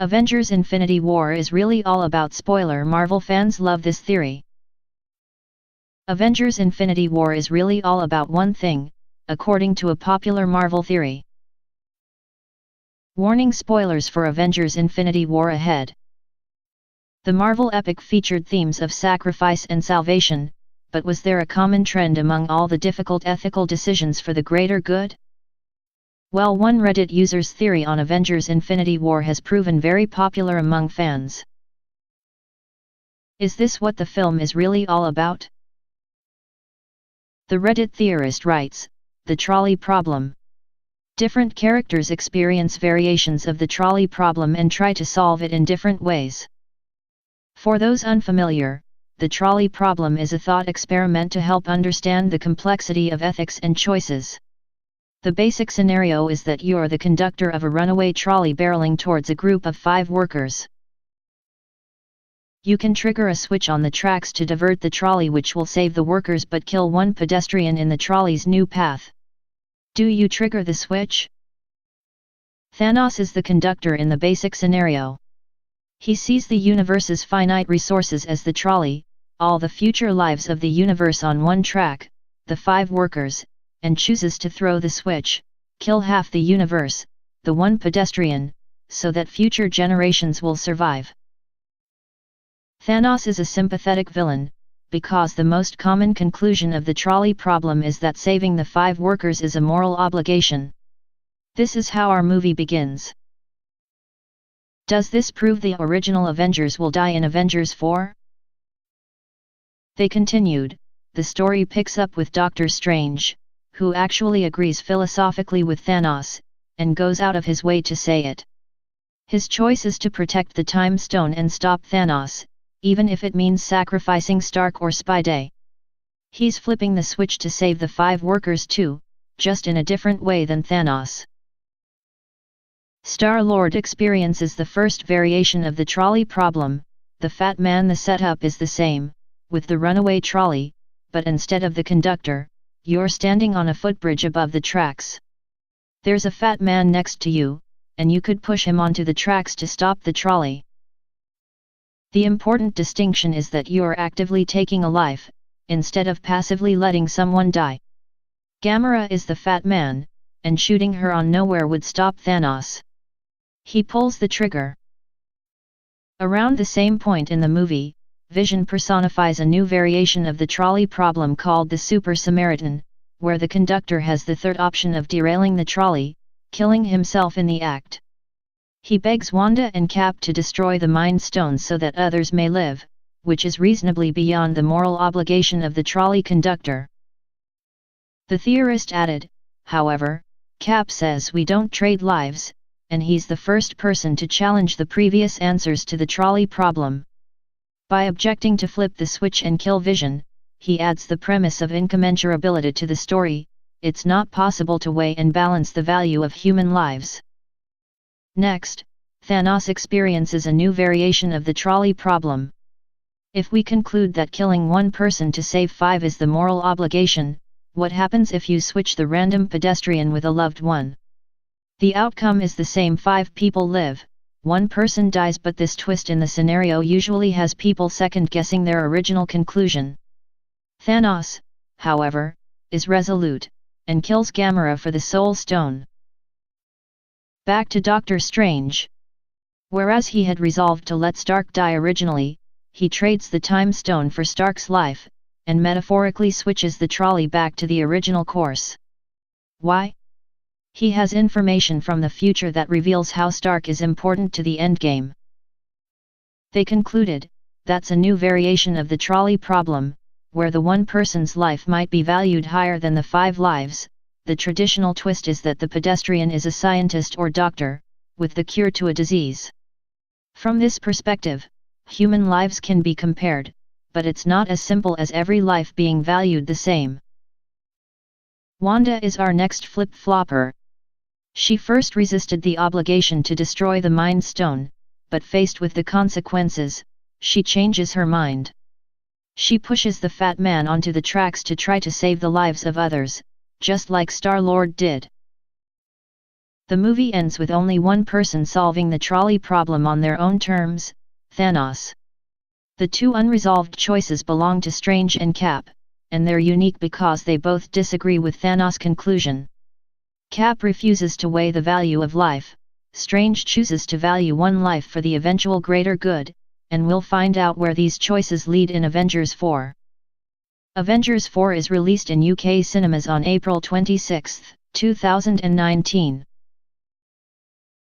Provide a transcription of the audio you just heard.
Avengers Infinity War is really all about spoiler. Marvel fans love this theory. Avengers Infinity War is really all about one thing, according to a popular Marvel theory. Warning: spoilers for Avengers Infinity War ahead. The Marvel epic featured themes of sacrifice and salvation, but was there a common trend among all the difficult ethical decisions for the greater good? Well, one Reddit user's theory on Avengers Infinity War has proven very popular among fans. Is this what the film is really all about? The Reddit theorist writes, "The trolley problem. Different characters experience variations of the trolley problem and try to solve it in different ways. For those unfamiliar, the trolley problem is a thought experiment to help understand the complexity of ethics and choices. The basic scenario is that you're the conductor of a runaway trolley barreling towards a group of 5 workers. You can trigger a switch on the tracks to divert the trolley, which will save the workers but kill one pedestrian in the trolley's new path. Do you trigger the switch? Thanos is the conductor in the basic scenario. He sees the universe's finite resources as the trolley, all the future lives of the universe on one track, the 5 workers, and chooses to throw the switch, kill half the universe, the one pedestrian, so that future generations will survive. Thanos is a sympathetic villain, because the most common conclusion of the trolley problem is that saving the 5 workers is a moral obligation. This is how our movie begins. Does this prove the original Avengers will die in Avengers 4? They continued. The story picks up with Doctor Strange, who actually agrees philosophically with Thanos, and goes out of his way to say it. His choice is to protect the Time Stone and stop Thanos, even if it means sacrificing Stark or Spidey. He's flipping the switch to save the 5 workers too, just in a different way than Thanos. Star-Lord experiences the first variation of the trolley problem, the Fatman. The setup is the same, with the runaway trolley, but instead of the conductor, you're standing on a footbridge above the tracks. There's a fat man next to you, and you could push him onto the tracks to stop the trolley. The important distinction is that you're actively taking a life, instead of passively letting someone die. Gamora is the fat man, and shooting her on nowhere would stop Thanos. He pulls the trigger. Around the same point in the movie, Vision personifies a new variation of the trolley problem called the Super Samaritan, where the conductor has the third option of derailing the trolley, killing himself in the act. He begs Wanda and Cap to destroy the Mind Stone so that others may live, which is reasonably beyond the moral obligation of the trolley conductor. The theorist added, however, Cap says we don't trade lives, and he's the first person to challenge the previous answers to the trolley problem. By objecting to flip the switch and kill Vision, he adds the premise of incommensurability to the story. It's not possible to weigh and balance the value of human lives. Next, Thanos experiences a new variation of the trolley problem. If we conclude that killing one person to save 5 is the moral obligation, what happens if you switch the random pedestrian with a loved one? The outcome is the same: 5 people live. One person dies, but this twist in the scenario usually has people second-guessing their original conclusion. Thanos, however, is resolute, and kills Gamora for the Soul Stone. Back to Doctor Strange. Whereas he had resolved to let Stark die originally, he trades the Time Stone for Stark's life, and metaphorically switches the trolley back to the original course. Why? He has information from the future that reveals how Stark is important to the endgame. They concluded, that's a new variation of the trolley problem, where the one person's life might be valued higher than the 5 lives. The traditional twist is that the pedestrian is a scientist or doctor, with the cure to a disease. From this perspective, human lives can be compared, but it's not as simple as every life being valued the same. Wanda is our next flip-flopper. She first resisted the obligation to destroy the Mind Stone, but faced with the consequences, she changes her mind. She pushes the fat man onto the tracks to try to save the lives of others, just like Star-Lord did. The movie ends with only one person solving the trolley problem on their own terms, Thanos. The two unresolved choices belong to Strange and Cap, and they're unique because they both disagree with Thanos' conclusion. Cap refuses to weigh the value of life, Strange chooses to value one life for the eventual greater good, and we'll find out where these choices lead in Avengers 4. Avengers 4 is released in UK cinemas on April 26, 2019.